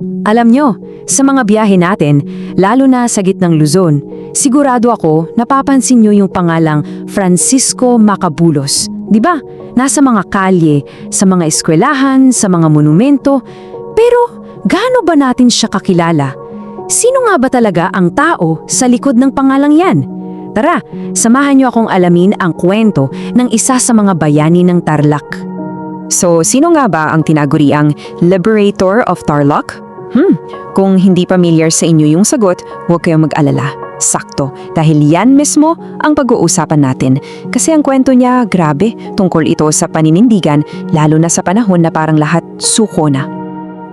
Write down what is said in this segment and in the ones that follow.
Alam nyo, sa mga biyahe natin, lalo na sa gitnang Luzon, sigurado ako napapansin nyo yung pangalang Francisco Macabulos. Di ba? Nasa mga kalye, sa mga eskwelahan, sa mga monumento. Pero gaano ba natin siya kakilala? Sino nga ba talaga ang tao sa likod ng pangalang yan? Tara, samahan nyo akong alamin ang kwento ng isa sa mga bayani ng Tarlac. So, sino nga ba ang tinaguriang Liberator of Tarlac? Kung hindi familiar sa inyo yung sagot, huwag kayong mag-alala. Sakto, dahil yan mismo ang pag-uusapan natin. Kasi ang kwento niya, grabe, tungkol ito sa paninindigan, lalo na sa panahon na parang lahat suko na.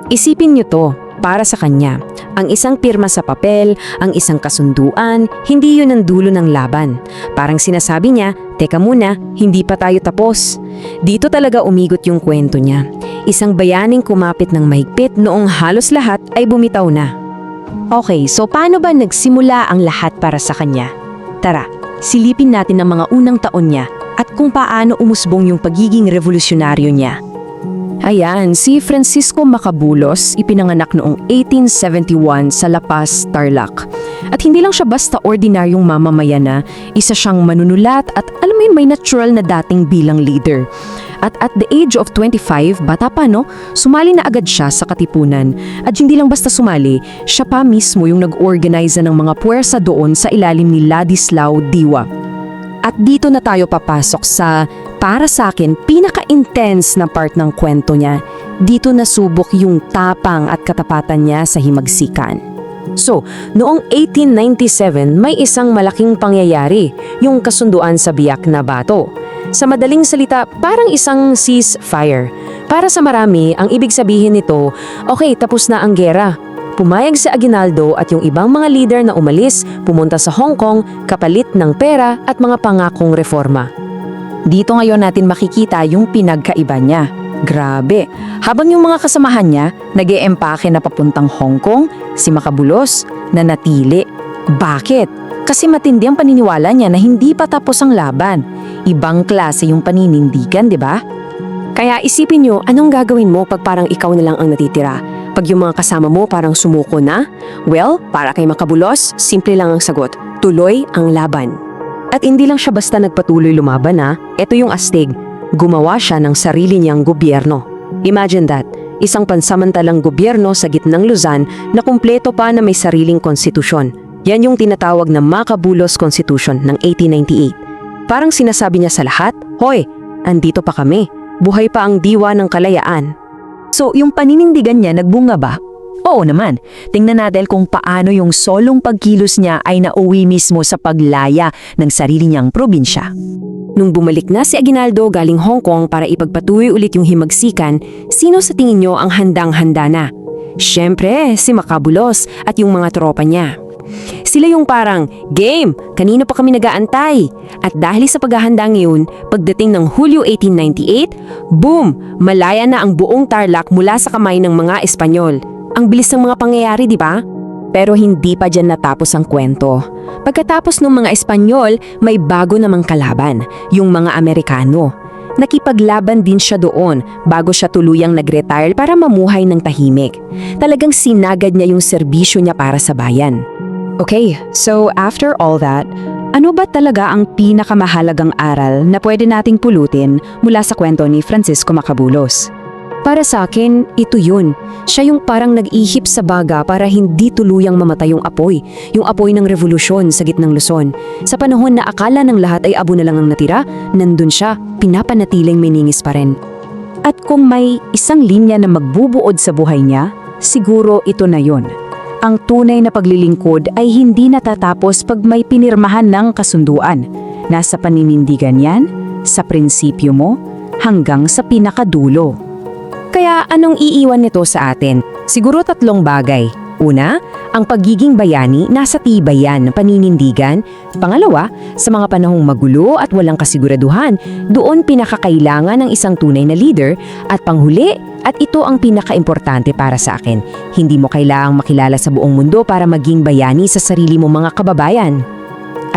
Isipin nyo to, para sa kanya. Ang isang pirma sa papel, ang isang kasunduan, hindi yun ang dulo ng laban. Parang sinasabi niya, teka muna, hindi pa tayo tapos. Dito talaga umigot yung kwento niya. Isang bayaning kumapit ng mahigpit noong halos lahat ay bumitaw na. Okay, so paano ba nagsimula ang lahat para sa kanya? Tara, silipin natin ang mga unang taon niya at kung paano umusbong yung pagiging revolusyonaryo niya. Ayan, si Francisco Macabulos ipinanganak noong 1871 sa La Paz, Tarlac. At hindi lang siya basta ordinaryong mamamayan na, isa siyang manunulat at alam mo yun, may natural na dating bilang leader. At the age of 25, bata pa no, sumali na agad siya sa katipunan. At hindi lang basta sumali, siya pa mismo yung nag-organize ng mga puwersa doon sa ilalim ni Ladislao Diwa. At dito na tayo papasok sa, para sa akin, pinaka-intense na part ng kwento niya. Dito nasubok yung tapang at katapatan niya sa himagsikan. So, noong 1897, may isang malaking pangyayari, yung kasunduan sa Biak na Bato. Sa madaling salita, parang isang ceasefire. Para sa marami, ang ibig sabihin nito, okay, tapos na ang gera. Pumayag si Aguinaldo at yung ibang mga leader na umalis, pumunta sa Hong Kong, kapalit ng pera at mga pangakong reforma. Dito ngayon natin makikita yung pinagkaiba niya. Grabe! Habang yung mga kasamahan niya, nag-e-empake na papuntang Hong Kong, si Macabulos, nanatili. Bakit? Kasi matindi ang paniniwala niya na hindi pa tapos ang laban. Ibang klase yung paninindigan, di ba? Kaya isipin nyo, anong gagawin mo pag parang ikaw na lang ang natitira? Pag yung mga kasama mo parang sumuko na? Well, para kay Macabulos, simple lang ang sagot. Tuloy ang laban. At hindi lang siya basta nagpatuloy lumaban ha. Ito yung astig. Gumawa siya ng sarili niyang gobyerno. Imagine that. Isang pansamantalang gobyerno sa gitnang Luzon na kumpleto pa na may sariling konstitusyon. Yan yung tinatawag na Macabulos Constitution ng 1898. Parang sinasabi niya sa lahat, hoy, andito pa kami. Buhay pa ang diwa ng kalayaan. So, yung paninindigan niya nagbunga ba? Oo naman. Tingnan natin kung paano yung solong pagkilos niya ay nauwi mismo sa paglaya ng sarili niyang probinsya. Nung bumalik na si Aguinaldo galing Hong Kong para ipagpatuloy ulit yung himagsikan, sino sa tingin niyo ang handang-handa na? Siyempre, si Macabulos at yung mga tropa niya. Sila yung parang, game, kanino pa kami nag-aantay? At dahil sa paghahanda ngayon, pagdating ng Hulyo 1898, boom, malaya na ang buong Tarlac mula sa kamay ng mga Espanyol. Ang bilis ng mga pangyayari, di ba? Pero hindi pa dyan natapos ang kwento. Pagkatapos ng mga Espanyol, may bago namang kalaban, yung mga Amerikano. Nakipaglaban din siya doon bago siya tuluyang nag-retire para mamuhay ng tahimik. Talagang sinagad niya yung serbisyo niya para sa bayan. Okay, so after all that, ano ba talaga ang pinakamahalagang aral na pwede nating pulutin mula sa kwento ni Francisco Macabulos? Para sa akin, ito yun. Siya yung parang nag-ihip sa baga para hindi tuluyang mamatay yung apoy ng revolusyon sa gitnang Luzon. Sa panahon na akala ng lahat ay abo na lang ang natira, nandun siya, pinapanatiling miningis pa rin. At kung may isang linya na magbubuod sa buhay niya, siguro ito na yun. Ang tunay na paglilingkod ay hindi natatapos pag may pinirmahan ng kasunduan. Nasa paninindigan yan, sa prinsipyo mo, hanggang sa pinakadulo. Kaya anong iiwan nito sa atin? Siguro 3 bagay. Una, ang pagiging bayani nasa tibay yan, paninindigan. Pangalawa, sa mga panahong magulo at walang kasiguraduhan, doon pinakakailangan ng isang tunay na leader. At panghuli, at ito ang pinakaimportante para sa akin, hindi mo kailangang makilala sa buong mundo para maging bayani sa sarili mo mga kababayan.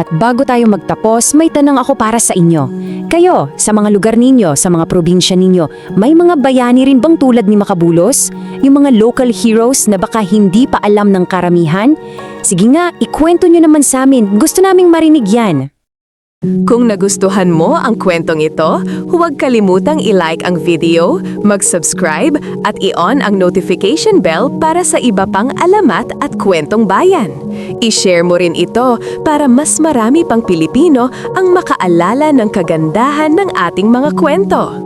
At bago tayo magtapos, may tanong ako para sa inyo. Kayo, sa mga lugar ninyo, sa mga probinsya ninyo, may mga bayani rin bang tulad ni Makabulos? Yung mga local heroes na baka hindi pa alam ng karamihan? Sige nga, ikwento nyo naman sa amin. Gusto naming marinig yan. Kung nagustuhan mo ang kwentong ito, huwag kalimutang i-like ang video, mag-subscribe at i-on ang notification bell para sa iba pang alamat at kwentong bayan. I-share mo rin ito para mas marami pang Pilipino ang makaalala ng kagandahan ng ating mga kwento.